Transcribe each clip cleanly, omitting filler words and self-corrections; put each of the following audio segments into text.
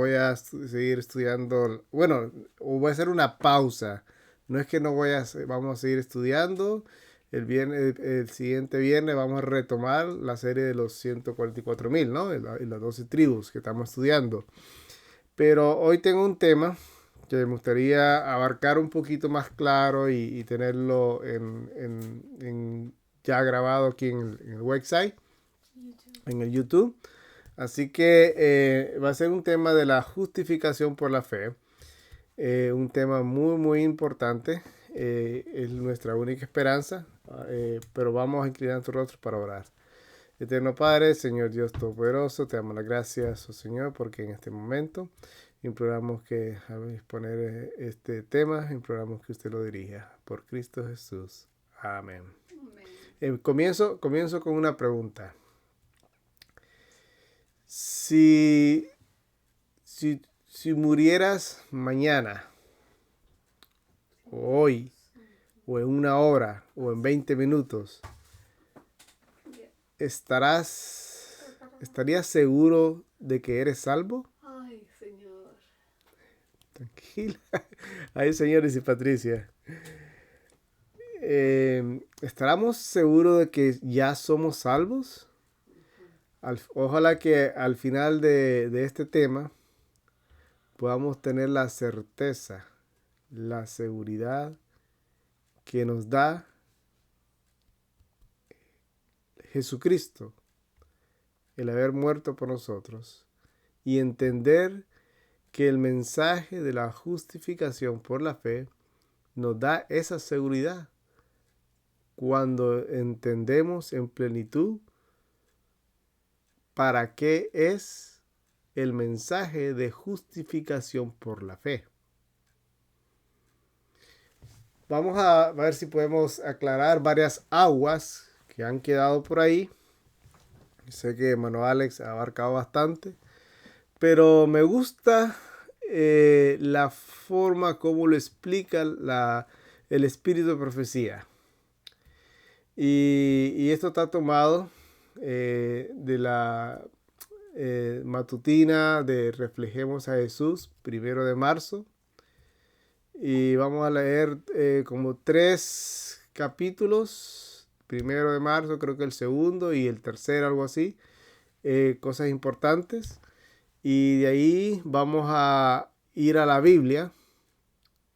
voy a seguir estudiando. Bueno, o voy a hacer una pausa. No es que no voy a, vamos a seguir estudiando. El siguiente viernes vamos a retomar la serie de los 144,000, ¿no? Y las 12 tribus que estamos estudiando. Pero hoy tengo un tema que me gustaría abarcar un poquito más claro y tenerlo ya grabado aquí en el website, en el YouTube. Así que va a ser un tema de la justificación por la fe. Un tema muy, muy importante. Es nuestra única esperanza. Pero vamos a inclinar nuestros rostros para orar. Eterno Padre, Señor Dios Todopoderoso, te damos las gracias, oh Señor, porque en este momento imploramos que al exponer este tema, imploramos que usted lo dirija. Por Cristo Jesús. Amén. Comienzo con una pregunta. Si murieras mañana, o hoy, o en una hora, o en 20 minutos, ¿estarías seguro de que eres salvo? Ay, Señor. Tranquila. Ay, Señor, dice Patricia. ¿Estaremos seguros de que ya somos salvos? Ojalá que al final de este tema podamos tener la certeza, la seguridad que nos da Jesucristo, el haber muerto por nosotros, y entender que el mensaje de la justificación por la fe nos da esa seguridad cuando entendemos en plenitud para qué es el mensaje de justificación por la fe. Vamos a ver si podemos aclarar varias aguas que han quedado por ahí. Sé que hermano Alex ha abarcado bastante, pero me gusta la forma como lo explica el espíritu de profecía. Y esto está tomado de la matutina de Reflejemos a Jesús, 1 de marzo. Y vamos a leer como 3 capítulos. 1 de marzo, creo que el segundo y el tercero, algo así. Cosas importantes. Y de ahí vamos a ir a la Biblia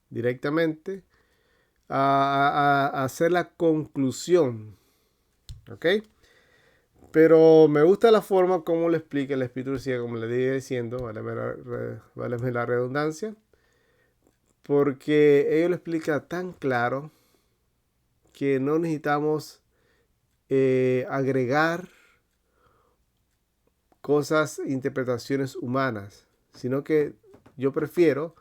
directamente a hacer la conclusión. ¿Ok? Pero me gusta la forma como lo explica el Espíritu Santo, como le dije diciendo, váleme la redundancia, porque ellos lo explican tan claro que no necesitamos agregar cosas, interpretaciones humanas, sino que yo prefiero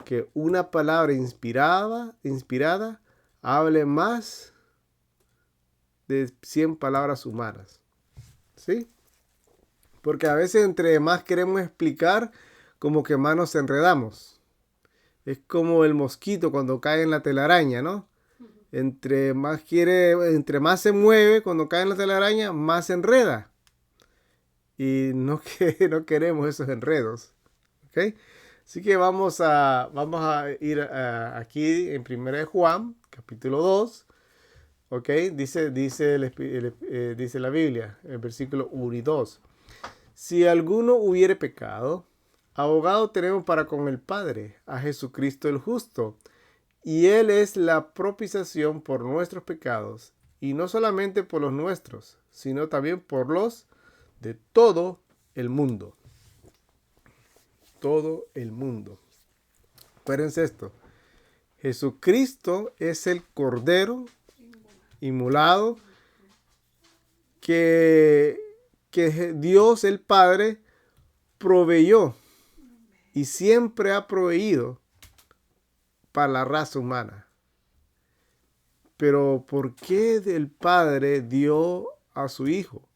que una palabra inspirada hable más de 100 palabras humanas. ¿Sí? Porque a veces entre más queremos explicar, como que más nos enredamos. Es como el mosquito cuando cae en la telaraña, ¿no? Entre más se mueve cuando cae en la telaraña, más se enreda. Y no queremos esos enredos. ¿Ok? Así que vamos a ir aquí en 1 de Juan, capítulo 2. ¿Ok? Dice la Biblia, el versículo 1 y 2. Si alguno hubiere pecado, abogado tenemos para con el Padre, a Jesucristo el justo. Y Él es la propiciación por nuestros pecados, y no solamente por los nuestros, sino también por los de todo el mundo. Todo el mundo. Acuérdense esto. Jesucristo es el Cordero inmolado que Dios el Padre proveyó y siempre ha proveído para la raza humana. Pero ¿por qué el Padre dio a su Hijo?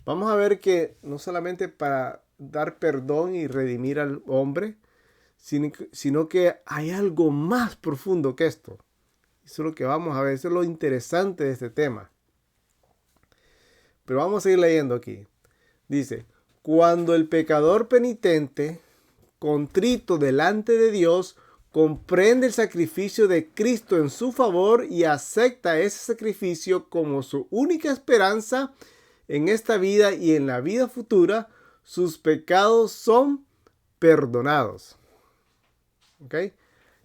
Vamos a ver que no solamente para dar perdón y redimir al hombre, sino que hay algo más profundo que esto. Eso es lo que vamos a ver, eso es lo interesante de este tema. Pero vamos a ir leyendo aquí. Dice, cuando el pecador penitente, contrito delante de Dios, comprende el sacrificio de Cristo en su favor y acepta ese sacrificio como su única esperanza en esta vida y en la vida futura, sus pecados son perdonados. ¿Ok? Es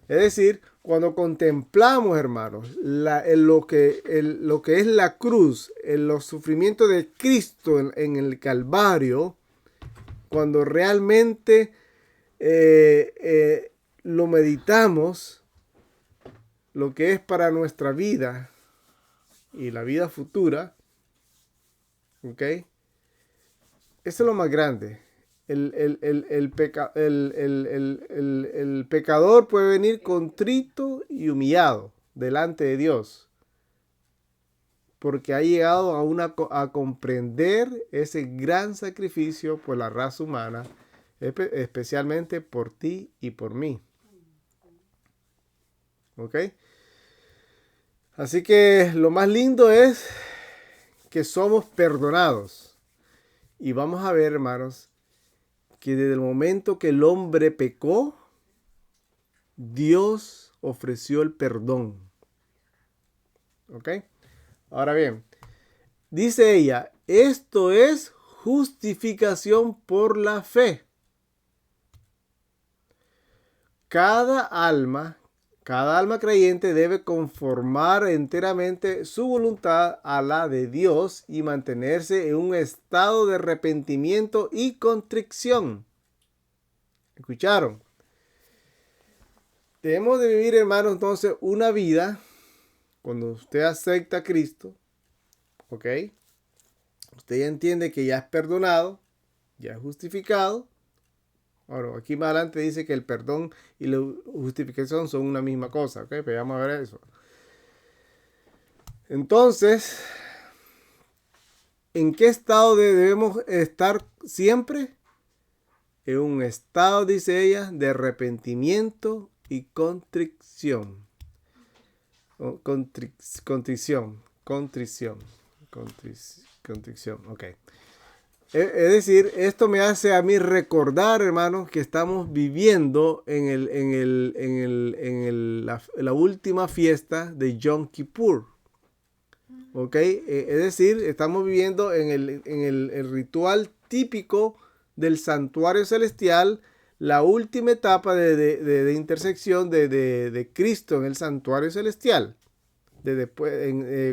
decir, cuando contemplamos, hermanos, lo que es la cruz, los sufrimientos de Cristo en el Calvario, cuando realmente lo meditamos, lo que es para nuestra vida y la vida futura, ¿ok? Eso es lo más grande. El pecador puede venir contrito y humillado delante de Dios, porque ha llegado a comprender ese gran sacrificio por la raza humana, especialmente por ti y por mí. ¿Ok? Así que lo más lindo es que somos perdonados. Y vamos a ver, hermanos, que desde el momento que el hombre pecó, Dios ofreció el perdón. ¿Ok? Ahora bien, dice ella, esto es justificación por la fe. Cada alma creyente debe conformar enteramente su voluntad a la de Dios y mantenerse en un estado de arrepentimiento y contrición. ¿Escucharon? Debemos de vivir, hermanos, entonces una vida, cuando usted acepta a Cristo, ¿ok? Usted ya entiende que ya es perdonado, ya es justificado. Ahora, aquí más adelante dice que el perdón y la justificación son una misma cosa, ¿ok? Pero vamos a ver eso. Entonces, ¿en qué estado debemos estar siempre? En un estado, dice ella, de arrepentimiento y contrición. Contrición, ok. Es decir, esto me hace a mí recordar, hermanos, que estamos viviendo en la última fiesta de Yom Kippur. ¿Ok? Es decir, estamos viviendo en el ritual típico del santuario celestial, la última etapa de intersección de Cristo en el santuario celestial.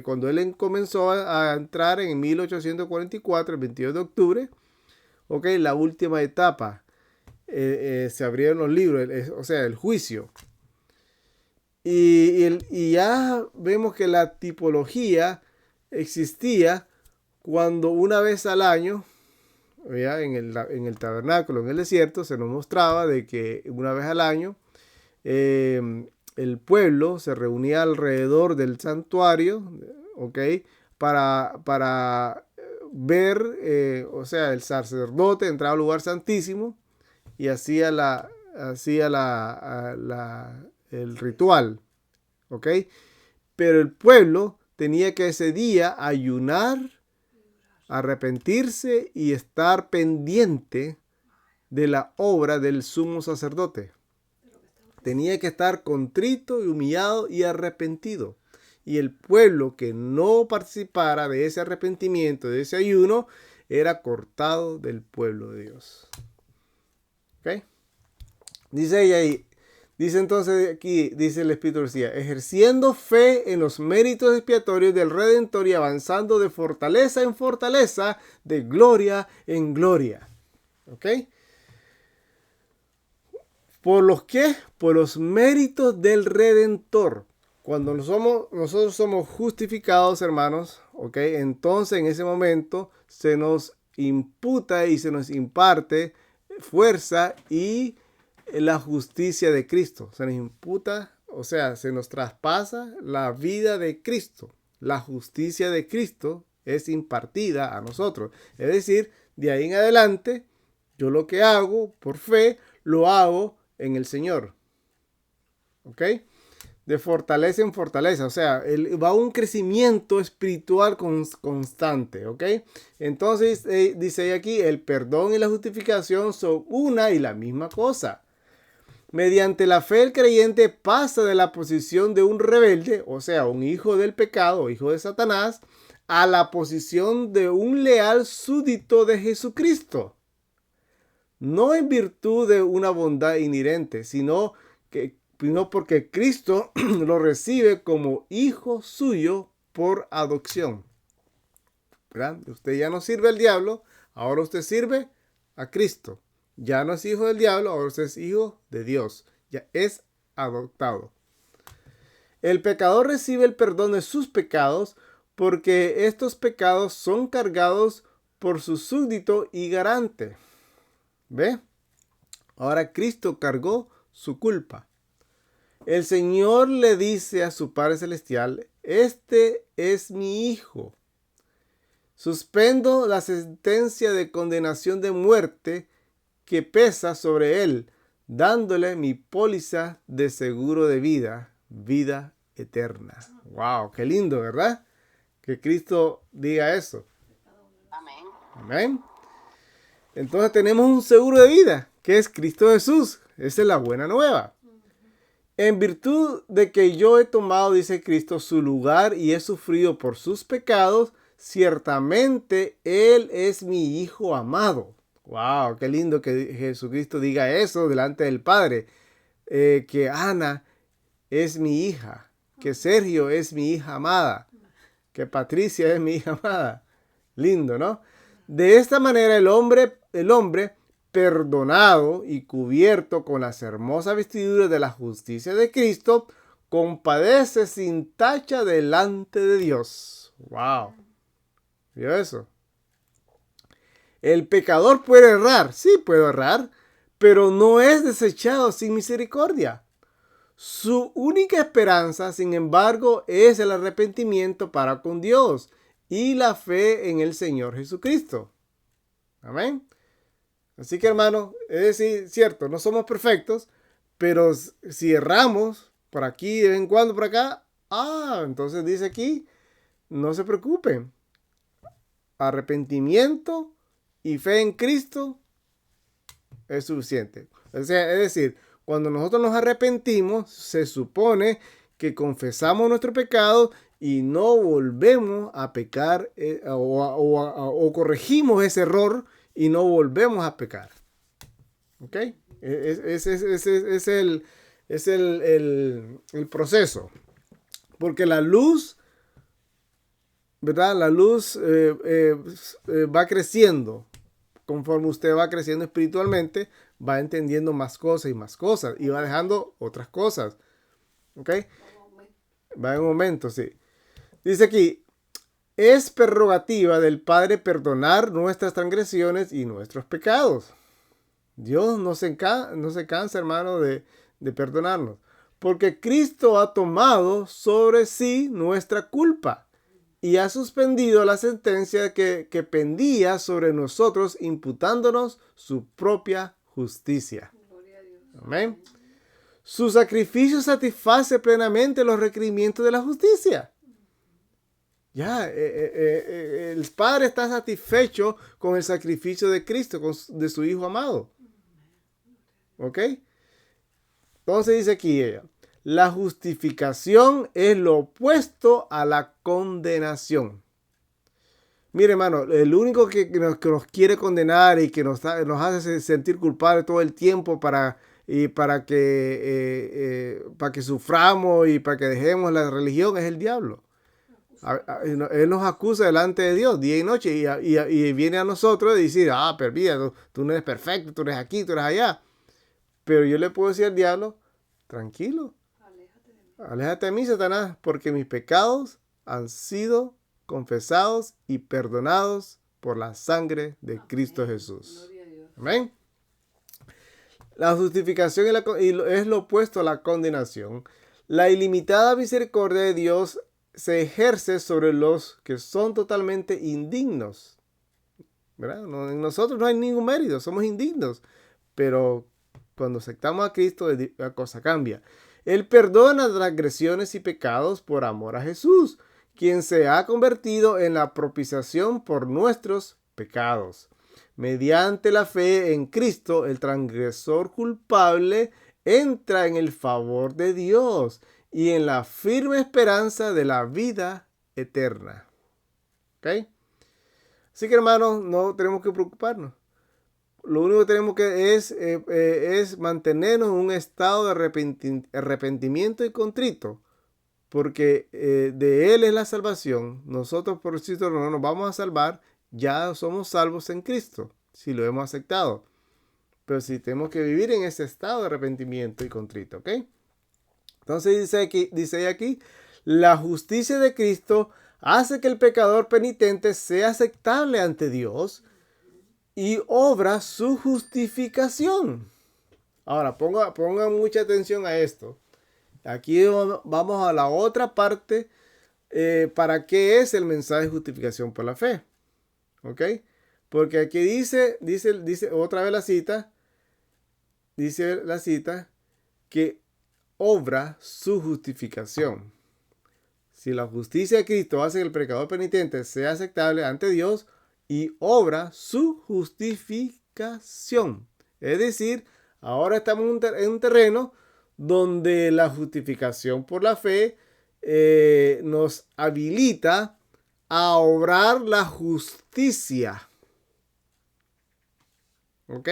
Cuando él comenzó a entrar en 1844, el 22 de octubre, okay, la última etapa, se abrieron los libros, o sea, el juicio. Y ya vemos que la tipología existía cuando una vez al año, ¿ya? En el tabernáculo, en el desierto, se nos mostraba de que una vez al año, el pueblo se reunía alrededor del santuario, ¿ok? Para ver, o sea, el sacerdote entraba al lugar santísimo y hacía el ritual, ¿ok? Pero el pueblo tenía que ese día ayunar, arrepentirse y estar pendiente de la obra del sumo sacerdote. Tenía que estar contrito y humillado y arrepentido. Y el pueblo que no participara de ese arrepentimiento, de ese ayuno, era cortado del pueblo de Dios. ¿Ok? Dice ella ahí, dice entonces aquí, dice el Espíritu decía, ejerciendo fe en los méritos expiatorios del Redentor y avanzando de fortaleza en fortaleza, de gloria en gloria. ¿Ok? ¿Por los qué? Por los méritos del Redentor. Cuando nosotros somos justificados, hermanos, ¿ok? Entonces en ese momento se nos imputa y se nos imparte fuerza y la justicia de Cristo. Se nos imputa, o sea, se nos traspasa la vida de Cristo. La justicia de Cristo es impartida a nosotros. Es decir, de ahí en adelante, yo lo que hago por fe, lo hago en el Señor. ¿Ok? de fortaleza en fortaleza. O sea, va a un crecimiento espiritual constante, ¿ok? Entonces, dice aquí, el perdón y la justificación son una y la misma cosa. Mediante la fe, el creyente pasa de la posición de un rebelde, o sea, un hijo del pecado, hijo de Satanás, a la posición de un leal súbdito de Jesucristo. No en virtud de una bondad inherente, sino porque Cristo lo recibe como hijo suyo por adopción. ¿Verdad? Usted ya no sirve al diablo, ahora usted sirve a Cristo. Ya no es hijo del diablo, ahora usted es hijo de Dios. Ya es adoptado. El pecador recibe el perdón de sus pecados porque estos pecados son cargados por su súbdito y garante. ¿Ve? Ahora Cristo cargó su culpa. El Señor le dice a su Padre Celestial, este es mi hijo. Suspendo la sentencia de condenación de muerte que pesa sobre él, dándole mi póliza de seguro de vida, vida eterna. Wow, qué lindo, ¿verdad? Que Cristo diga eso. Amén. Amén. Entonces tenemos un seguro de vida, que es Cristo Jesús. Esa es la buena nueva. En virtud de que yo he tomado, dice Cristo, su lugar y he sufrido por sus pecados, ciertamente Él es mi Hijo amado. Wow, qué lindo que Jesucristo diga eso delante del Padre. Que Ana es mi hija, que Sergio es mi hija amada, que Patricia es mi hija amada. Lindo, ¿no? De esta manera el hombre perdonado y cubierto con las hermosas vestiduras de la justicia de Cristo, compadece sin tacha delante de Dios. Wow. ¿Vio eso? El pecador puede errar, sí puede errar, pero no es desechado sin misericordia. Su única esperanza, sin embargo, es el arrepentimiento para con Dios y la fe en el Señor Jesucristo. Amén. Así que, hermano, es decir, cierto, no somos perfectos, pero si erramos por aquí, de vez en cuando por acá, entonces dice aquí, no se preocupen. Arrepentimiento y fe en Cristo es suficiente. O sea, es decir, cuando nosotros nos arrepentimos, se supone que confesamos nuestro pecado y no volvemos a pecar o corregimos ese error y no volvemos a pecar. ¿Ok? Es el proceso. Porque la luz, ¿verdad? La luz va creciendo. Conforme usted va creciendo espiritualmente, va entendiendo más cosas y va dejando otras cosas. ¿Ok? Va en un momento, sí. Dice aquí, es prerrogativa del Padre perdonar nuestras transgresiones y nuestros pecados. Dios no se cansa, hermano, de perdonarnos. Porque Cristo ha tomado sobre sí nuestra culpa y ha suspendido la sentencia que pendía sobre nosotros, imputándonos su propia justicia. Amén. Su sacrificio satisface plenamente los requerimientos de la justicia. Ya, el Padre está satisfecho con el sacrificio de Cristo, de su Hijo amado. ¿Ok? Entonces dice aquí ella, la justificación es lo opuesto a la condenación. Mire, hermano, el único que nos quiere condenar y que nos hace sentir culpables todo el tiempo para que suframos y para que dejemos la religión es el diablo. Él nos acusa delante de Dios día y noche y viene a nosotros y dice, pero mira, tú no eres perfecto, tú eres aquí, tú eres allá. Pero yo le puedo decir al diablo, tranquilo, aléjate de mí, Satanás, porque mis pecados han sido confesados y perdonados por la sangre de Cristo Jesús. Amén. La justificación es lo opuesto a la condenación. La ilimitada misericordia de Dios se ejerce sobre los que son totalmente indignos. ¿Verdad? En nosotros no hay ningún mérito, somos indignos. Pero cuando aceptamos a Cristo, la cosa cambia. Él perdona transgresiones y pecados por amor a Jesús, quien se ha convertido en la propiciación por nuestros pecados. Mediante la fe en Cristo, el transgresor culpable entra en el favor de Dios y en la firme esperanza de la vida eterna. ¿Ok? Así que, hermanos, no tenemos que preocuparnos. Lo único que tenemos que es mantenernos en un estado de arrepentimiento y contrito, porque de Él es la salvación. Nosotros por Cristo no nos vamos a salvar, ya somos salvos en Cristo, si lo hemos aceptado. Pero sí tenemos que vivir en ese estado de arrepentimiento y contrito, ¿ok? Entonces dice aquí, la justicia de Cristo hace que el pecador penitente sea aceptable ante Dios y obra su justificación. Ahora, pongan mucha atención a esto. Aquí vamos a la otra parte. ¿Para qué es el mensaje de justificación por la fe? ¿Ok? Porque aquí dice otra vez la cita. Dice la cita que obra su justificación. Si la justicia de Cristo hace que el pecador penitente sea aceptable ante Dios y obra su justificación. Es decir, ahora estamos en un terreno donde la justificación por la fe nos habilita a obrar la justicia. ¿Ok?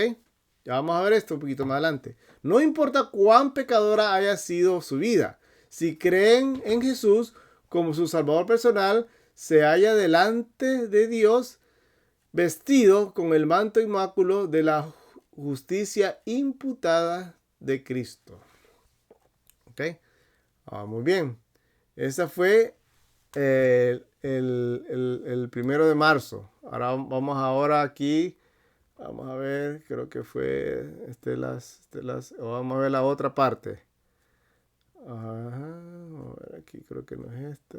Ya vamos a ver esto un poquito más adelante. No importa cuán pecadora haya sido su vida. Si creen en Jesús como su Salvador personal, se halla delante de Dios vestido con el manto inmáculo de la justicia imputada de Cristo. ¿Ok? Muy bien. Esa fue el 1 de marzo. Ahora aquí. Vamos a ver, creo que fue vamos a ver la otra parte. Ajá, vamos a ver aquí, creo que no es esta.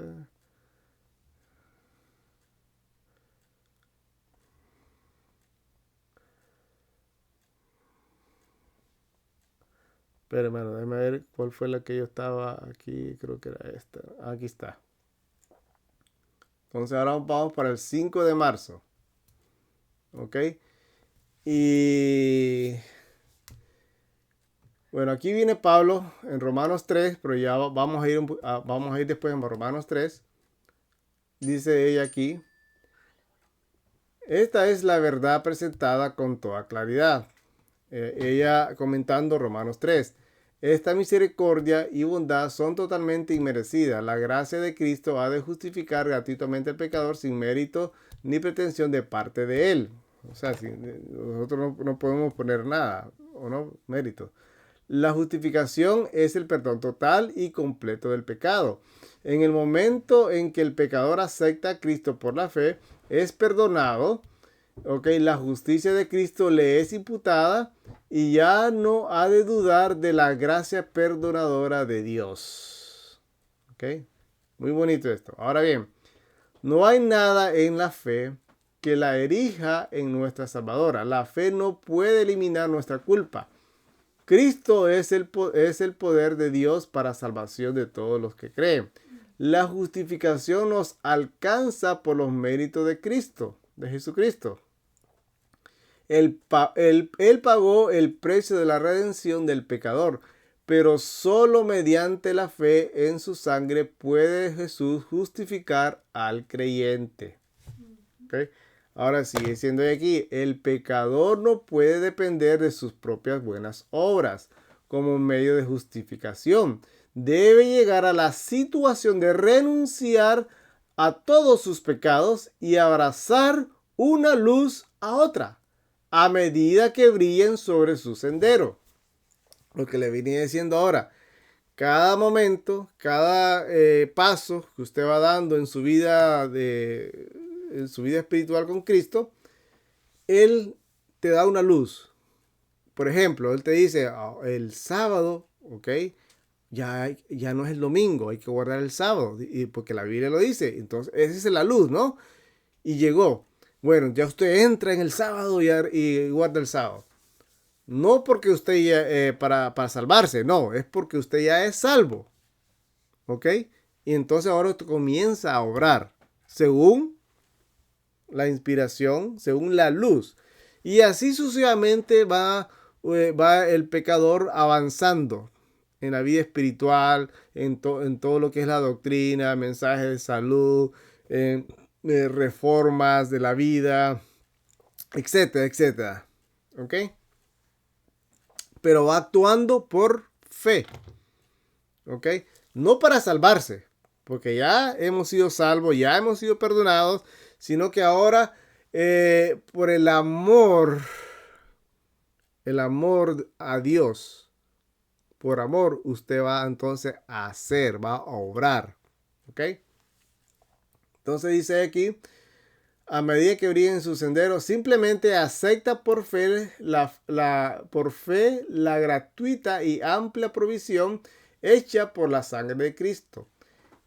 Pero hermano, déjame ver cuál fue la que yo estaba aquí, creo que era esta. Aquí está. Entonces ahora vamos para el 5 de marzo. ¿Ok? Y bueno, aquí viene Pablo en Romanos 3, pero ya vamos a ir después en Romanos 3. Dice ella aquí, esta es la verdad presentada con toda claridad. Ella comentando Romanos 3. Esta misericordia y bondad son totalmente inmerecidas. La gracia de Cristo ha de justificar gratuitamente al pecador sin mérito ni pretensión de parte de él. O sea, nosotros no podemos poner nada, o no, mérito. La justificación es el perdón total y completo del pecado. En el momento en que el pecador acepta a Cristo por la fe, es perdonado. La justicia de Cristo le es imputada y ya no ha de dudar de la gracia perdonadora de Dios. Muy bonito esto. Ahora bien, no hay nada en la fe que la erija en nuestra salvadora. La fe no puede eliminar nuestra culpa. Cristo es el poder de Dios para salvación de todos los que creen. La justificación nos alcanza por los méritos de Cristo, de Jesucristo. Él pagó el precio de la redención del pecador, pero solo mediante la fe en su sangre puede Jesús justificar al creyente. Ahora sigue siendo aquí, el pecador no puede depender de sus propias buenas obras como medio de justificación. Debe llegar a la situación de renunciar a todos sus pecados y abrazar una luz a otra, a medida que brillen sobre su sendero. Lo que le venía diciendo ahora, cada momento, cada paso que usted va dando en su vida espiritual con Cristo, Él te da una luz. Por ejemplo, Él te dice, el sábado, ya no es el domingo, hay que guardar el sábado, porque la Biblia lo dice. Entonces, esa es la luz, ¿no? Y llegó. Bueno, ya usted entra en el sábado y guarda el sábado. No porque usted ya, para salvarse, no, es porque usted ya es salvo. ¿Ok? Y entonces ahora usted comienza a obrar según la inspiración, según la luz. Y así sucesivamente va el pecador avanzando en la vida espiritual, en todo lo que es la doctrina, mensajes de salud, reformas de la vida, etcétera, etcétera. ¿Ok? Pero va actuando por fe. ¿Ok? No para salvarse, porque ya hemos sido salvos, ya hemos sido perdonados, sino que ahora por el amor a Dios, por amor, usted va entonces a hacer, va a obrar. ¿Ok? Entonces dice aquí, a medida que brilla en su sendero, simplemente acepta por fe la gratuita y amplia provisión hecha por la sangre de Cristo.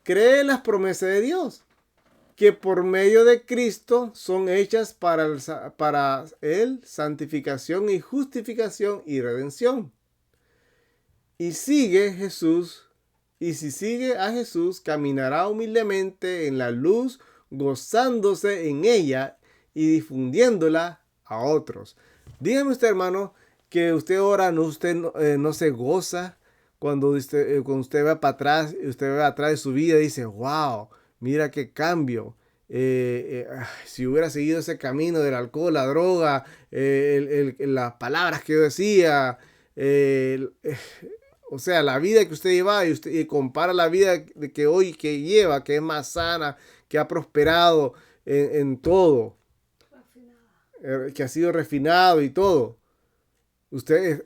Cree las promesas de Dios, que por medio de Cristo son hechas para él santificación y justificación y redención. Y si sigue a Jesús, caminará humildemente en la luz, gozándose en ella y difundiéndola a otros. Dígame usted, hermano, que usted ahora no se goza cuando usted va para atrás, usted ve atrás de su vida y dice, wow, mira qué cambio. Si hubiera seguido ese camino del alcohol, la droga, las palabras que yo decía, o sea, la vida que usted lleva y compara la vida que hoy que lleva, que es más sana, que ha prosperado en todo, que ha sido refinado y todo. Usted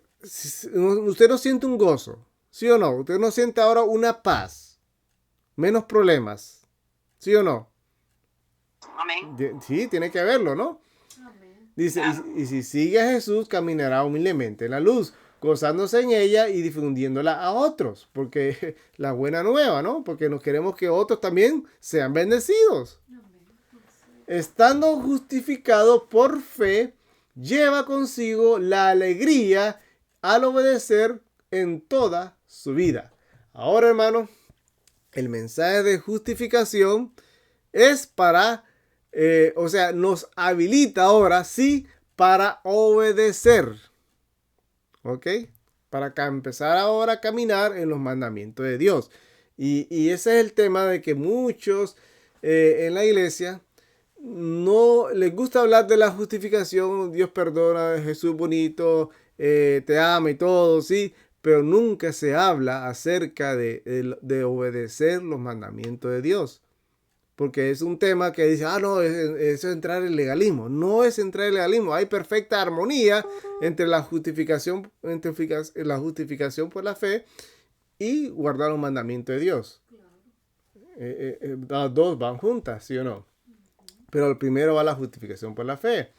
no siente un gozo, ¿sí o no? Usted no siente ahora una paz, menos problemas, ¿sí o no? Amén. Sí, tiene que haberlo, ¿no? Amén. Dice, Claro. y si sigue a Jesús, caminará humildemente en la luz, gozándose en ella y difundiéndola a otros, porque la buena nueva, ¿no? Porque nos queremos que otros también sean bendecidos. Amén. Estando justificado por fe, lleva consigo la alegría al obedecer en toda su vida. Ahora, hermano, el mensaje de justificación es o sea, nos habilita ahora sí para obedecer. ¿Ok? Para empezar ahora a caminar en los mandamientos de Dios. Y ese es el tema de que muchos en la iglesia no les gusta hablar de la justificación. Dios perdona, Jesús bonito, te ama y todo, sí. Pero nunca se habla acerca de obedecer los mandamientos de Dios. Porque es un tema que dice, no, eso es entrar en legalismo. No es entrar en legalismo. Hay perfecta armonía entre la justificación por la fe y guardar los mandamientos de Dios. Las dos van juntas, ¿sí o no? Pero el primero va la justificación por la fe.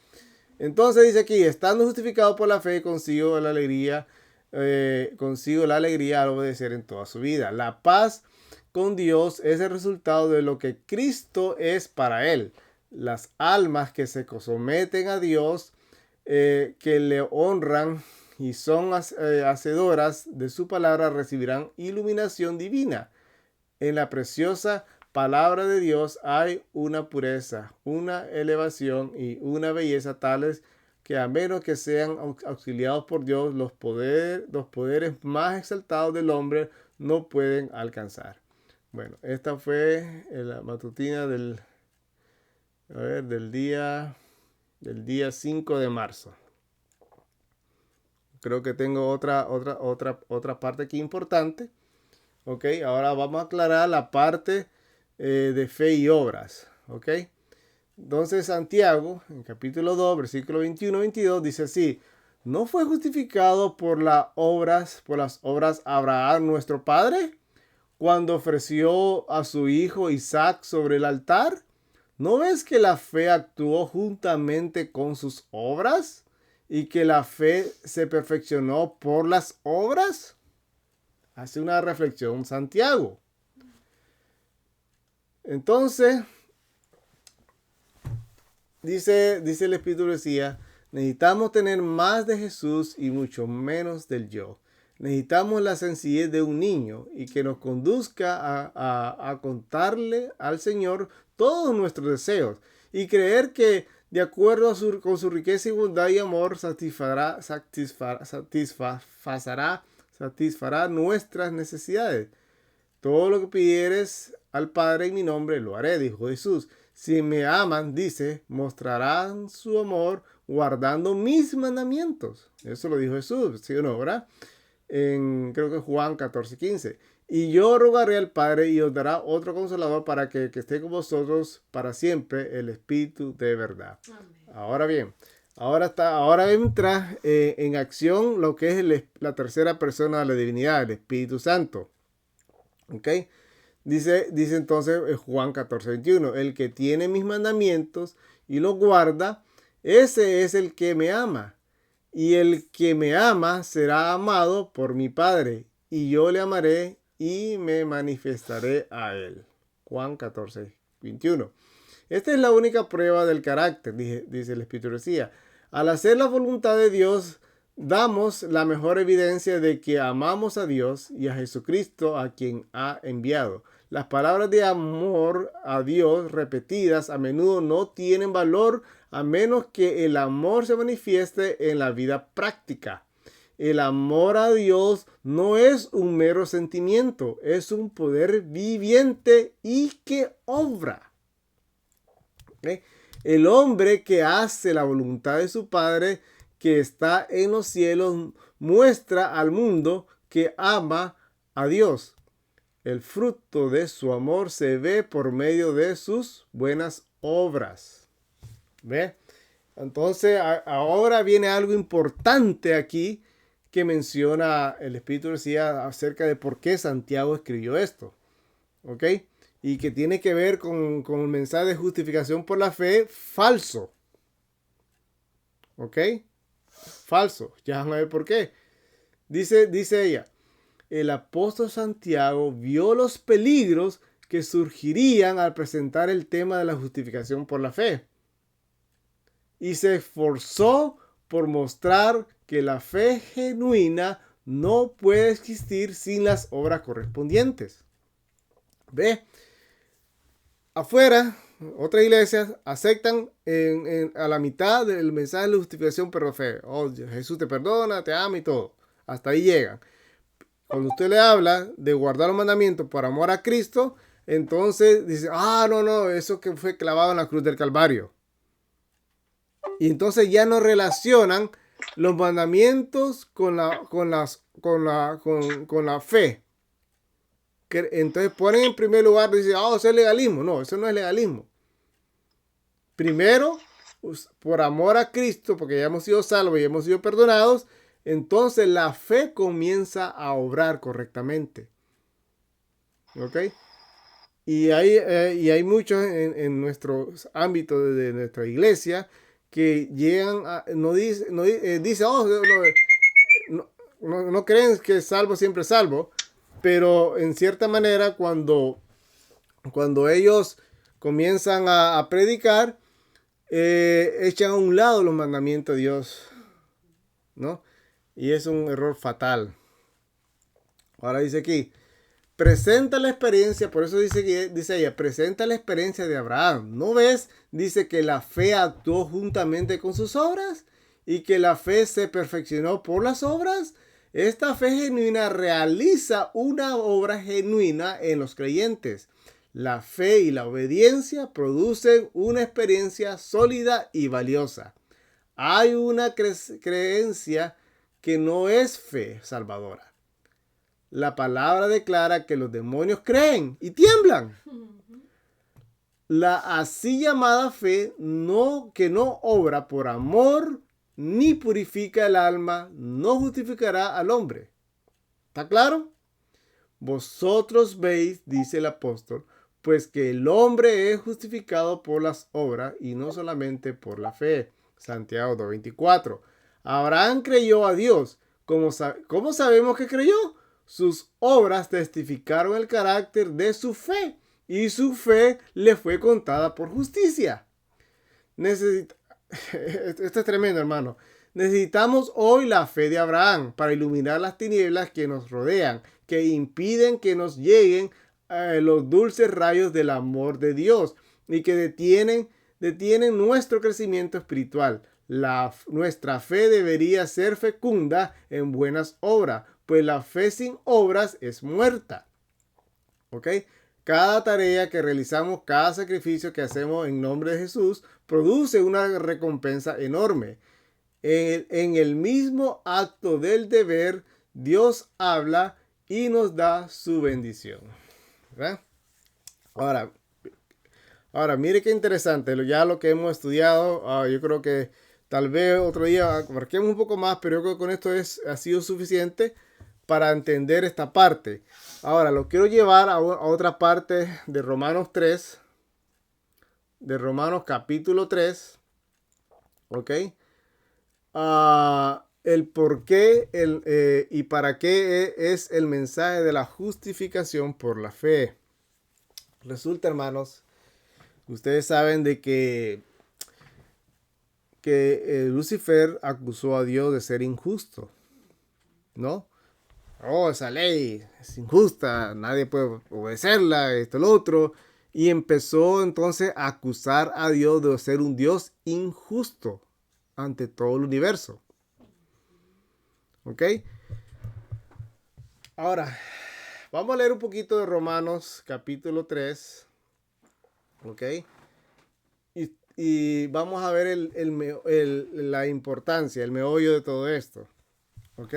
Entonces dice aquí, estando justificado por la fe, consigo la alegría al obedecer en toda su vida. La paz con Dios es el resultado de lo que Cristo es para él. Las almas que se someten a Dios, que le honran y son hacedoras de su palabra, recibirán iluminación divina. En la preciosa palabra de Dios hay una pureza, una elevación y una belleza tales que a menos que sean auxiliados por Dios, los poderes más exaltados del hombre no pueden alcanzar. Bueno, esta fue la matutina del día 5 de marzo. Creo que tengo otra parte aquí importante. Ok, ahora vamos a aclarar la parte de fe y obras. Ok, entonces Santiago, en capítulo 2, versículo 21-22, dice así: ¿no fue justificado por las obras Abraham nuestro padre, cuando ofreció a su hijo Isaac sobre el altar? ¿No ves que la fe actuó juntamente con sus obras y que la fe se perfeccionó por las obras? Hace una reflexión Santiago. Entonces, dice el Espíritu, decía, Necesitamos tener más de Jesús y mucho menos del yo. Necesitamos la sencillez de un niño y que nos conduzca a contarle al Señor todos nuestros deseos y creer que de acuerdo con su riqueza y bondad y amor satisfará nuestras necesidades. Todo lo que pidieres al Padre en mi nombre lo haré, dijo Jesús. Si me aman, dice, mostrarán su amor guardando mis mandamientos. Eso lo dijo Jesús, ¿sí o no, verdad? Creo que Juan 14:15. Y yo rogaré al Padre y os dará otro consolador para que esté con vosotros para siempre, el Espíritu de verdad. Amén. Ahora bien, ahora entra en acción lo que es la tercera persona de la divinidad, el Espíritu Santo. ¿Ok? Dice entonces Juan 14:21, el que tiene mis mandamientos y los guarda, ese es el que me ama. Y el que me ama será amado por mi Padre, y yo le amaré y me manifestaré a él. Juan 14:21. Esta es la única prueba del carácter, dice el Espíritu decía. Al hacer la voluntad de Dios, damos la mejor evidencia de que amamos a Dios y a Jesucristo a quien ha enviado. Las palabras de amor a Dios repetidas a menudo no tienen valor a menos que el amor se manifieste en la vida práctica. El amor a Dios no es un mero sentimiento, es un poder viviente y que obra. ¿Okay? El hombre que hace la voluntad de su Padre que está en los cielos muestra al mundo que ama a Dios. El fruto de su amor se ve por medio de sus buenas obras. ¿Ve? Entonces, ahora viene algo importante aquí que menciona el Espíritu decía acerca de por qué Santiago escribió esto. ¿Ok? Y que tiene que ver con el mensaje de justificación por la fe falso. ¿Ok? Falso. Ya van a ver por qué. Dice ella. El apóstol Santiago vio los peligros que surgirían al presentar el tema de la justificación por la fe. Y se esforzó por mostrar que la fe genuina no puede existir sin las obras correspondientes. ¿Ve? Afuera, otras iglesias aceptan a la mitad del mensaje de la justificación por la fe. Oh, Jesús te perdona, te ama y todo. Hasta ahí llegan. Cuando usted le habla de guardar los mandamientos por amor a Cristo, entonces dice, no, eso que fue clavado en la cruz del Calvario. Y entonces ya no relacionan los mandamientos con la fe. Entonces ponen en primer lugar, dicen, eso es legalismo. No, eso no es legalismo. Primero, por amor a Cristo, porque ya hemos sido salvos y hemos sido perdonados, entonces la fe comienza a obrar correctamente. ¿Ok? Y hay muchos en nuestros ámbitos de nuestra iglesia que llegan a, no creen que salvo siempre salvo, pero en cierta manera cuando ellos comienzan a predicar, echan a un lado los mandamientos de Dios, ¿no? Y es un error fatal. Ahora dice aquí, presenta la experiencia, por eso dice ella, presenta la experiencia de Abraham. ¿No ves? Dice que la fe actuó juntamente con sus obras y que la fe se perfeccionó por las obras. Esta fe genuina realiza una obra genuina en los creyentes. La fe y la obediencia producen una experiencia sólida y valiosa. Hay una creencia que no es fe salvadora. La palabra declara que los demonios creen y tiemblan. La así llamada fe que no obra por amor ni purifica el alma, no justificará al hombre. ¿Está claro? Vosotros veis, dice el apóstol, pues que el hombre es justificado por las obras y no solamente por la fe. Santiago 2:24. Abraham creyó a Dios. ¿Cómo sabemos que creyó? Sus obras testificaron el carácter de su fe y su fe le fue contada por justicia. Esto es tremendo, hermano. Necesitamos hoy la fe de Abraham para iluminar las tinieblas que nos rodean, que impiden que nos lleguen los dulces rayos del amor de Dios y que detienen nuestro crecimiento espiritual. Nuestra fe debería ser fecunda en buenas obras, pues la fe sin obras es muerta. ¿Ok? Cada tarea que realizamos, cada sacrificio que hacemos en nombre de Jesús, produce una recompensa enorme. En el mismo acto del deber, Dios habla y nos da su bendición. ¿Verdad? Ahora, mire qué interesante, ya lo que hemos estudiado, yo creo que tal vez otro día abarquemos un poco más, pero yo creo que con esto ha sido suficiente para entender esta parte. Ahora, lo quiero llevar a otra parte de Romanos 3, de Romanos capítulo 3, ¿ok? El por qué y para qué es el mensaje de la justificación por la fe. Resulta, hermanos, ustedes saben de que Lucifer acusó a Dios de ser injusto, ¿no? Oh, esa ley es injusta, nadie puede obedecerla, esto, lo otro. Y empezó entonces a acusar a Dios de ser un Dios injusto ante todo el universo. ¿Ok? Ahora, vamos a leer un poquito de Romanos capítulo 3. ¿Ok? Y vamos a ver la importancia, el meollo de todo esto. ¿Ok?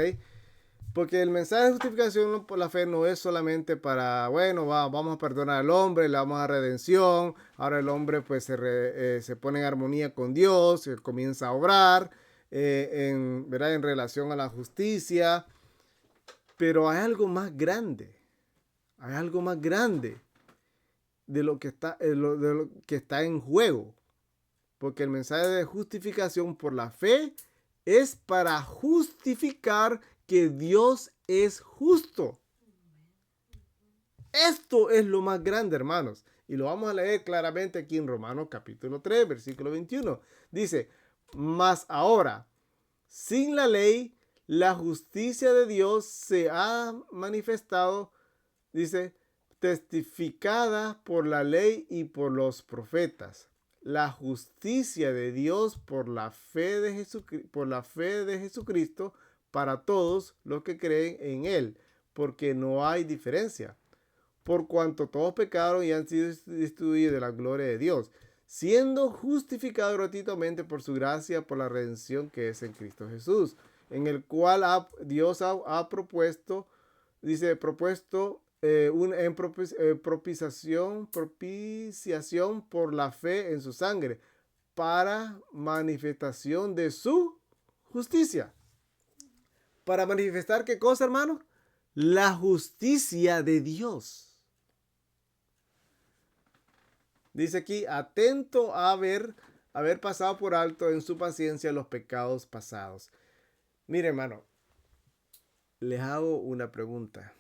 Porque el mensaje de justificación por la fe no es solamente para, bueno, vamos a perdonar al hombre, le damos a redención, ahora el hombre pues se pone en armonía con Dios, comienza a obrar ¿verdad? En relación a la justicia, pero hay algo más grande, de lo que está en juego, porque el mensaje de justificación por la fe es para justificar que Dios es justo. Esto es lo más grande, hermanos. Y lo vamos a leer claramente aquí en Romanos capítulo 3, versículo 21. Dice, mas ahora, sin la ley, la justicia de Dios se ha manifestado, dice, testificada por la ley y por los profetas. La justicia de Dios por la fe de Jesucristo para todos los que creen en Él, porque no hay diferencia. Por cuanto todos pecaron y han sido destituidos de la gloria de Dios, siendo justificados gratuitamente por su gracia, por la redención que es en Cristo Jesús, en el cual Dios ha propuesto propiciación por la fe en su sangre, para manifestación de su justicia. ¿Para manifestar qué cosa, hermano? La justicia de Dios. Dice aquí, atento a haber pasado por alto en su paciencia los pecados pasados. Mire, hermano, les hago una pregunta.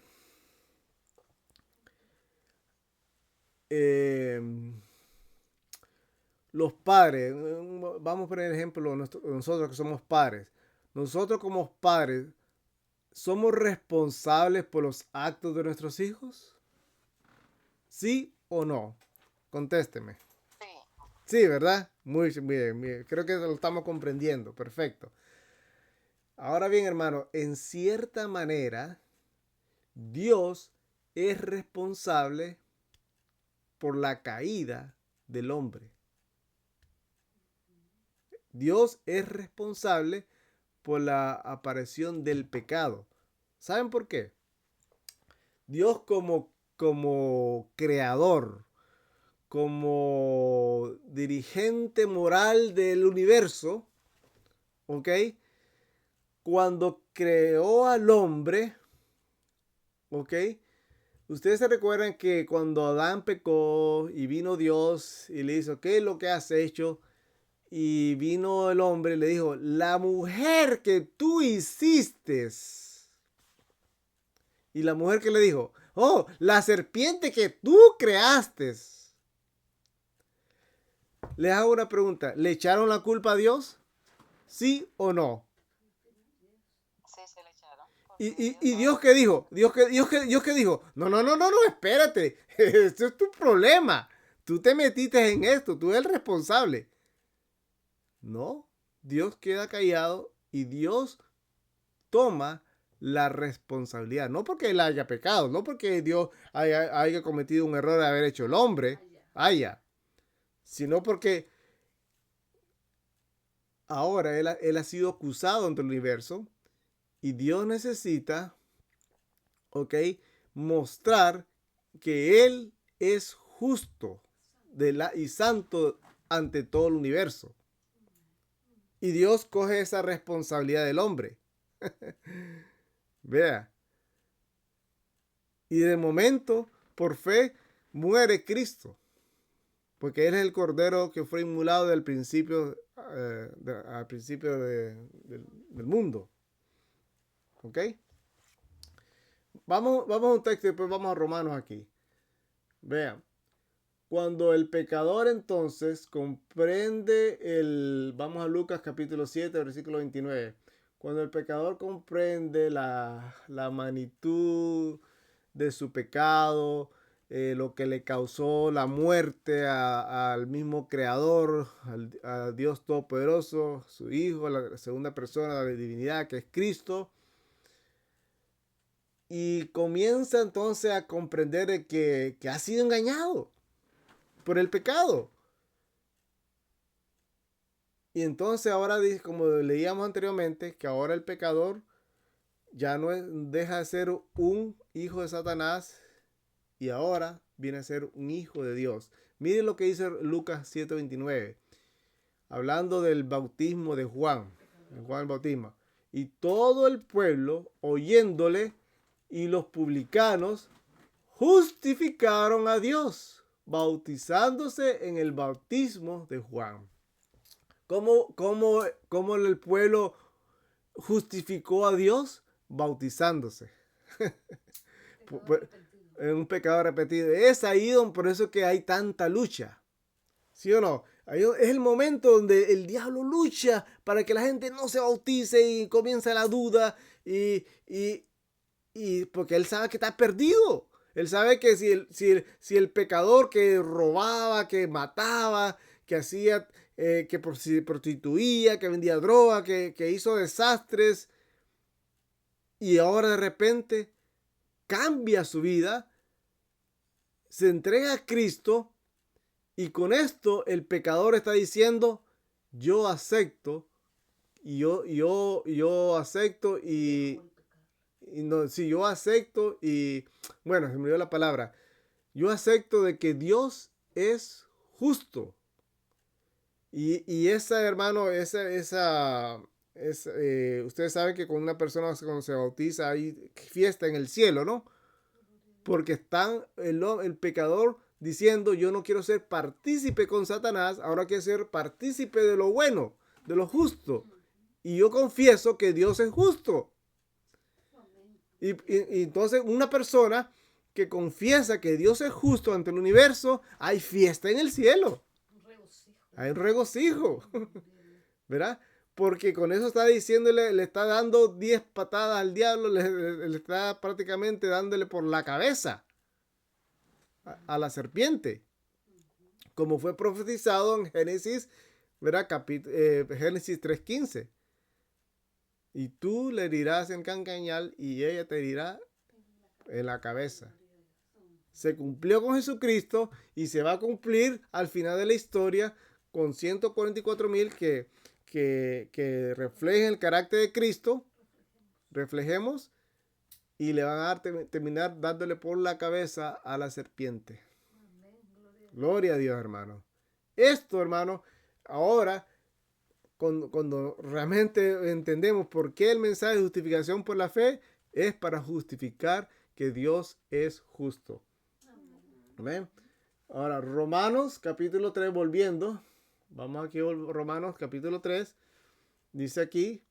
Los padres, vamos a poner ejemplo nosotros que somos padres. Nosotros como padres, ¿somos responsables por los actos de nuestros hijos? ¿Sí o no? Contésteme. Sí, ¿verdad? Muy bien. Creo que lo estamos comprendiendo. Perfecto. Ahora bien, hermano, en cierta manera, Dios es responsable por la caída del hombre. Dios es responsable por la aparición del pecado. ¿Saben por qué? Dios como creador, como dirigente moral del universo, ¿ok? Cuando creó al hombre, ¿ok? Ustedes se recuerdan que cuando Adán pecó y vino Dios y le hizo, ¿qué es lo que has hecho? Y vino el hombre y le dijo, la mujer que tú hiciste. Y la mujer que le dijo, oh, la serpiente que tú creaste. Les hago una pregunta. ¿Le echaron la culpa a Dios? ¿Sí o no? Sí, se le echaron. ¿Y Dios qué dijo? Dios qué dijo? No, espérate. Esto es tu problema. Tú te metiste en esto. Tú eres el responsable. No. Dios queda callado y Dios toma la responsabilidad. No porque él haya pecado. No porque Dios haya cometido un error de haber hecho el hombre. Sino porque ahora él ha sido acusado ante el universo y Dios necesita, ¿ok?, mostrar que Él es justo y santo ante todo el universo. Y Dios coge esa responsabilidad del hombre. Vea. Y de momento, por fe, muere Cristo. Porque Él es el Cordero que fue inmolado al principio del mundo. ¿Ok? Vamos a un texto y después vamos a Romanos aquí. Vean. Cuando el pecador entonces comprende vamos a Lucas capítulo 7, versículo 29. Cuando el pecador comprende la magnitud de su pecado, lo que le causó la muerte al mismo Creador, a Dios Todopoderoso, su Hijo, la segunda persona de la divinidad que es Cristo, y comienza entonces a comprender que ha sido engañado por el pecado. Y entonces ahora, como leíamos anteriormente, que ahora el pecador ya no deja de ser un hijo de Satanás y ahora viene a ser un hijo de Dios. Miren lo que dice Lucas 7:29, hablando del bautismo de Juan el Bautismo. Y todo el pueblo oyéndole y los publicanos justificaron a Dios, bautizándose en el bautismo de Juan. ¿Cómo el pueblo justificó a Dios? Bautizándose. En un pecado arrepentido. Es ahí por eso que hay tanta lucha. ¿Sí o no? Ahí es el momento donde el diablo lucha para que la gente no se bautice y comienza la duda y porque él sabe que está perdido. Él sabe que si el pecador que robaba, que mataba, que hacía, que prostituía, que vendía droga, que hizo desastres, y ahora de repente cambia su vida, se entrega a Cristo, y con esto el pecador está diciendo, yo acepto, y yo acepto no, si yo acepto bueno, se me dio la palabra. Yo acepto de que Dios es justo. Y esa, hermano, ustedes saben que con una persona cuando se bautiza hay fiesta en el cielo, ¿no? Porque están el pecador diciendo, yo no quiero ser partícipe con Satanás, ahora quiero ser partícipe de lo bueno, de lo justo. Y yo confieso que Dios es justo. Y entonces una persona que confiesa que Dios es justo ante el universo, hay fiesta en el cielo. Hay un regocijo. ¿Verdad? Porque con eso está diciéndole, le está dando 10 patadas al diablo, le está prácticamente dándole por la cabeza a la serpiente. Como fue profetizado en Génesis, ¿verdad? Génesis 3:15. Y tú le herirás en cancañal y ella te herirá en la cabeza. Se cumplió con Jesucristo y se va a cumplir al final de la historia con 144,000 que reflejen el carácter de Cristo. Reflejemos y le van a terminar dándole por la cabeza a la serpiente. Gloria a Dios, hermano. Esto, hermano, ahora cuando realmente entendemos por qué el mensaje de justificación por la fe es para justificar que Dios es justo. Amén. Ahora, Romanos capítulo 3, volviendo. Vamos aquí a Romanos capítulo 3. Dice aquí,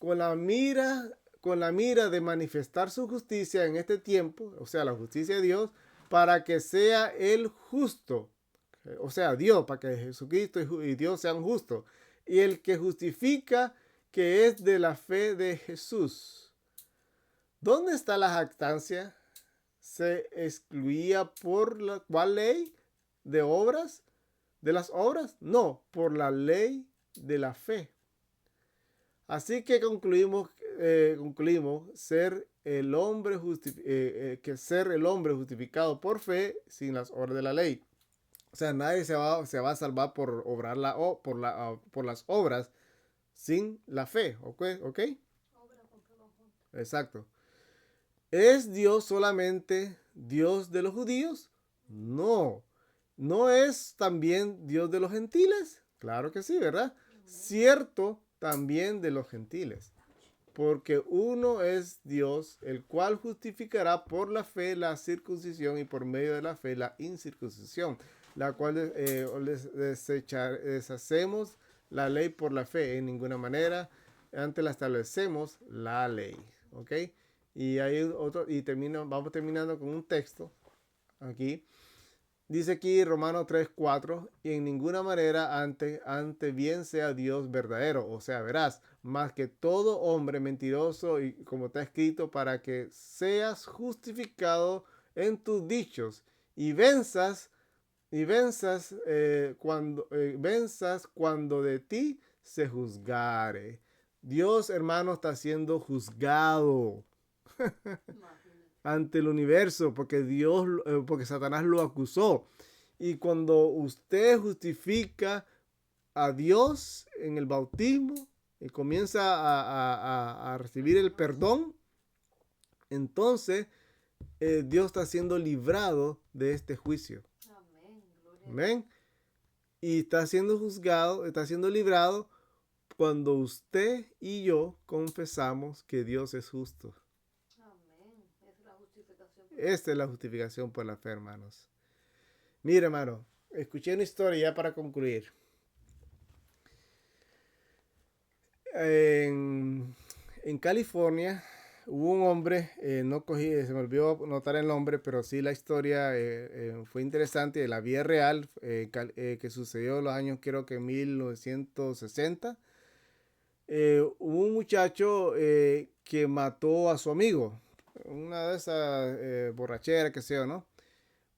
con la mira de manifestar su justicia en este tiempo, o sea, la justicia de Dios, para que sea el justo. O sea, Dios, para que Jesucristo y Dios sean justos. Y el que justifica que es de la fe de Jesús. ¿Dónde está la jactancia? ¿Se excluía por la cuál ley? ¿De obras? ¿De las obras? No, por la ley de la fe. Así que concluimos ser el hombre ser el hombre justificado por fe sin las obras de la ley. O sea, nadie se va a salvar por obrar por las obras sin la fe. ¿Ok? Exacto. ¿Es Dios solamente Dios de los judíos? No. ¿No es también Dios de los gentiles? Claro que sí, ¿verdad? Cierto, también de los gentiles. Porque uno es Dios, el cual justificará por la fe la circuncisión y por medio de la fe la incircuncisión, la cual deshacemos la ley por la fe en ninguna manera. Antes la establecemos la ley. ¿Ok? Y hay otro, y vamos terminando con un texto aquí. Dice aquí Romanos 3:4, y en ninguna manera ante bien sea Dios verdadero, o sea, verás, más que todo hombre mentiroso, y como está escrito, para que seas justificado en tus dichos y venzas cuando de ti se juzgare. Dios, hermano, está siendo juzgado ante el universo porque Satanás lo acusó. Y cuando usted justifica a Dios en el bautismo y comienza a recibir el perdón, entonces Dios está siendo librado de este juicio. Amén. Y está siendo juzgado, está siendo librado cuando usted y yo confesamos que Dios es justo. Esta es la justificación por la fe, hermanos. Mira, hermano, escuché una historia ya para concluir. En California hubo un hombre, se me olvidó notar el nombre, pero sí la historia fue interesante, la vida real que sucedió en los años, creo que 1960. Hubo un muchacho que mató a su amigo. Una de esas borracheras que sea, ¿no?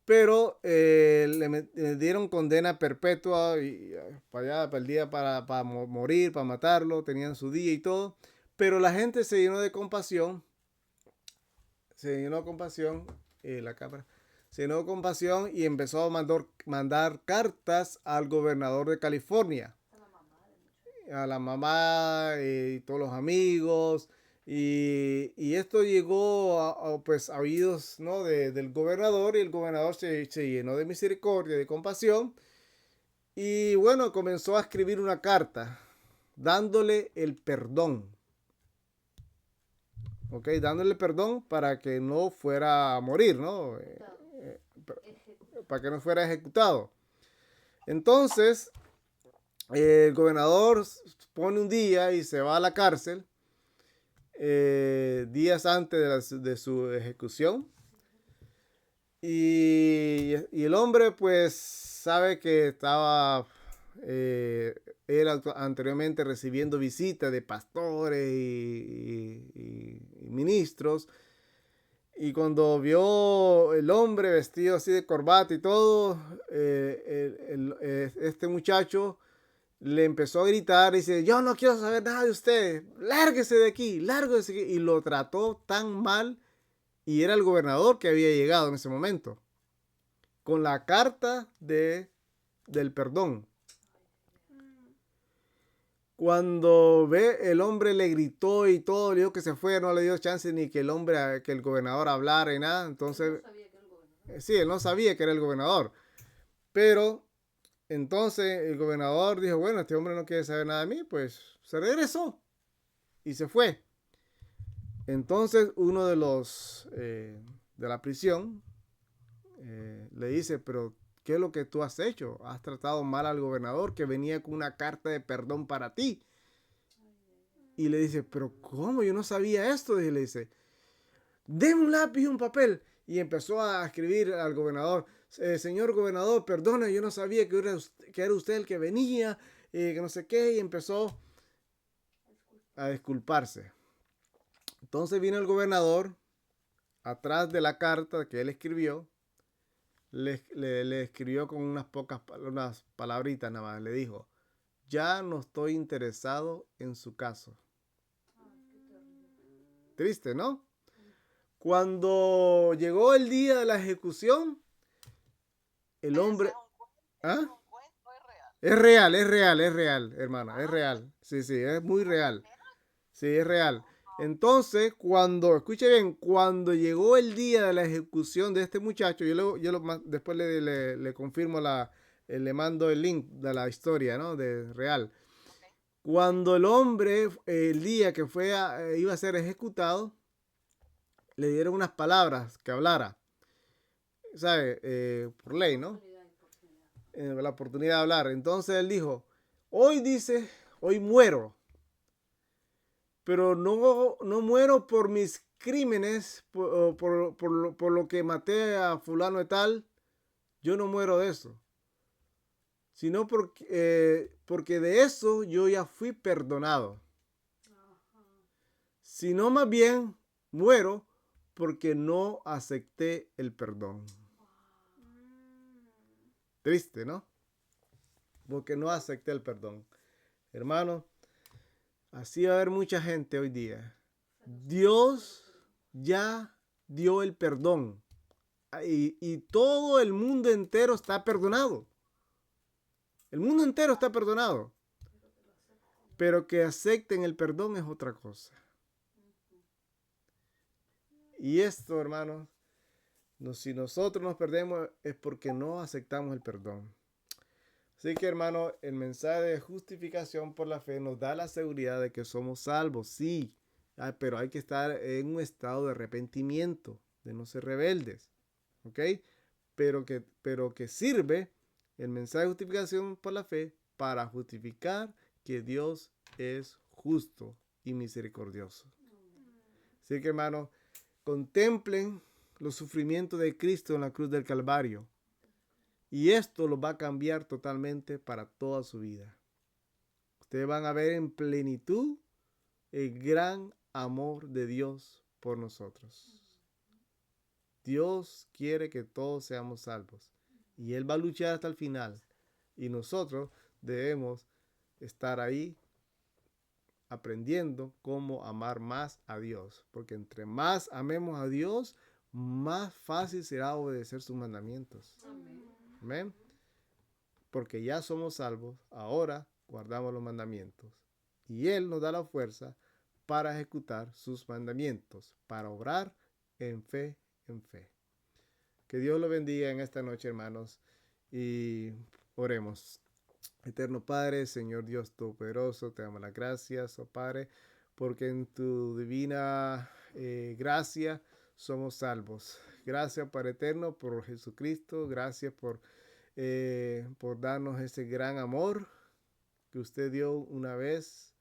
Pero le dieron condena perpetua y para allá, para el día para morir, para matarlo, tenían su día y todo. Pero la gente se llenó de compasión. La cámara. Se llenó de compasión y empezó a mandar cartas al gobernador de California. A la mamá y todos los amigos. Y esto llegó a oídos, ¿no? del gobernador, y el gobernador se llenó de misericordia, de compasión, y bueno, comenzó a escribir una carta dándole el perdón, ¿ok? Dándole perdón para que no fuera a morir, ¿no? Para que no fuera ejecutado. Entonces, el gobernador pone un día y se va a la cárcel. Días antes de su ejecución, y el hombre pues sabe que estaba él anteriormente recibiendo visitas de pastores y ministros, y cuando vio el hombre vestido así de corbata y todo, este muchacho le empezó a gritar y dice: yo no quiero saber nada de usted, lárguese de aquí, lárguese de aquí. Y lo trató tan mal, y era el gobernador que había llegado en ese momento con la carta del perdón. Cuando el hombre le gritó y todo, le dijo que se fue, no le dio chance ni que el gobernador hablara y nada. Entonces, sí, él no sabía que era el gobernador, pero entonces el gobernador dijo: bueno, este hombre no quiere saber nada de mí, pues se regresó y se fue. Entonces uno de los de la prisión le dice: pero ¿qué es lo que tú has hecho? Has tratado mal al gobernador que venía con una carta de perdón para ti. Y le dice: pero ¿cómo? Yo no sabía esto. Y le dice: deme un lápiz y un papel y empezó a escribir al gobernador, señor gobernador, perdone, yo no sabía que era usted el que venía, que no sé qué, y empezó a disculparse. Entonces vino el gobernador, atrás de la carta que él escribió, le escribió con unas palabritas nada más, le dijo, ya no estoy interesado en su caso. Triste, ¿no? Cuando llegó el día de la ejecución, el hombre... ¿Ah? ¿Es un cuento? ¿Es real? Es real, hermana, es real. Sí, sí, es muy real. Sí, es real. Entonces, escuche bien, cuando llegó el día de la ejecución de este muchacho, después le confirmo le mando el link de la historia, ¿no? De real. Okay. Cuando el hombre, el día que iba a ser ejecutado, le dieron unas palabras que hablara, ¿sabe? Por ley, ¿no? La oportunidad de hablar. Entonces él dijo, hoy muero, pero no muero por mis crímenes, por lo que maté a fulano y tal, yo no muero de eso, sino porque de eso yo ya fui perdonado. Sino más bien muero porque no acepté el perdón. Triste, ¿no? Porque no acepté el perdón. Hermano, así va a haber mucha gente hoy día. Dios ya dio el perdón. Y todo el mundo entero está perdonado. El mundo entero está perdonado. Pero que acepten el perdón es otra cosa. Y esto, hermano, si nosotros nos perdemos es porque no aceptamos el perdón. Así que, hermano, el mensaje de justificación por la fe nos da la seguridad de que somos salvos, sí, pero hay que estar en un estado de arrepentimiento, de no ser rebeldes, ¿ok? Pero que sirve el mensaje de justificación por la fe para justificar que Dios es justo y misericordioso. Así que, hermano, contemplen los sufrimientos de Cristo en la cruz del Calvario. Y esto los va a cambiar totalmente para toda su vida. Ustedes van a ver en plenitud el gran amor de Dios por nosotros. Dios quiere que todos seamos salvos. Y Él va a luchar hasta el final. Y nosotros debemos estar ahí aprendiendo cómo amar más a Dios. Porque entre más amemos a Dios, más fácil será obedecer sus mandamientos. Amén. Porque ya somos salvos, ahora guardamos los mandamientos. Y Él nos da la fuerza para ejecutar sus mandamientos, para obrar en fe, en fe. Que Dios lo bendiga en esta noche, hermanos, y oremos. Eterno Padre, Señor Dios Todopoderoso, te damos las gracias, oh Padre, porque en tu divina gracia somos salvos. Gracias, Padre Eterno, por Jesucristo. Gracias por darnos ese gran amor que usted dio una vez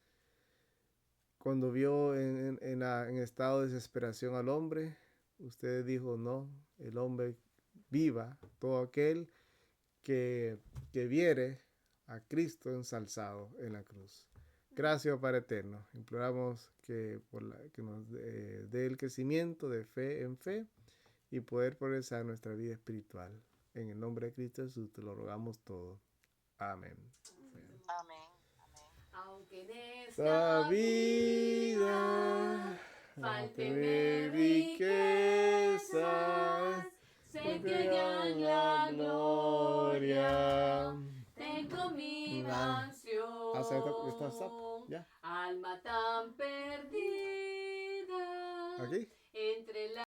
cuando vio en estado de desesperación al hombre. Usted dijo, no, el hombre viva, todo aquel que viere a Cristo ensalzado en la cruz. Gracias, Padre Eterno. Imploramos que nos dé el crecimiento de fe en fe y poder progresar nuestra vida espiritual. En el nombre de Cristo Jesús te lo rogamos todo. Amén. Amén. Amén. Aunque en Esta esta vida falte riquezas, sé que ya en la gloria tengo mi mansión. ¿Ya? Alma tan perdida ¿Aquí? entre la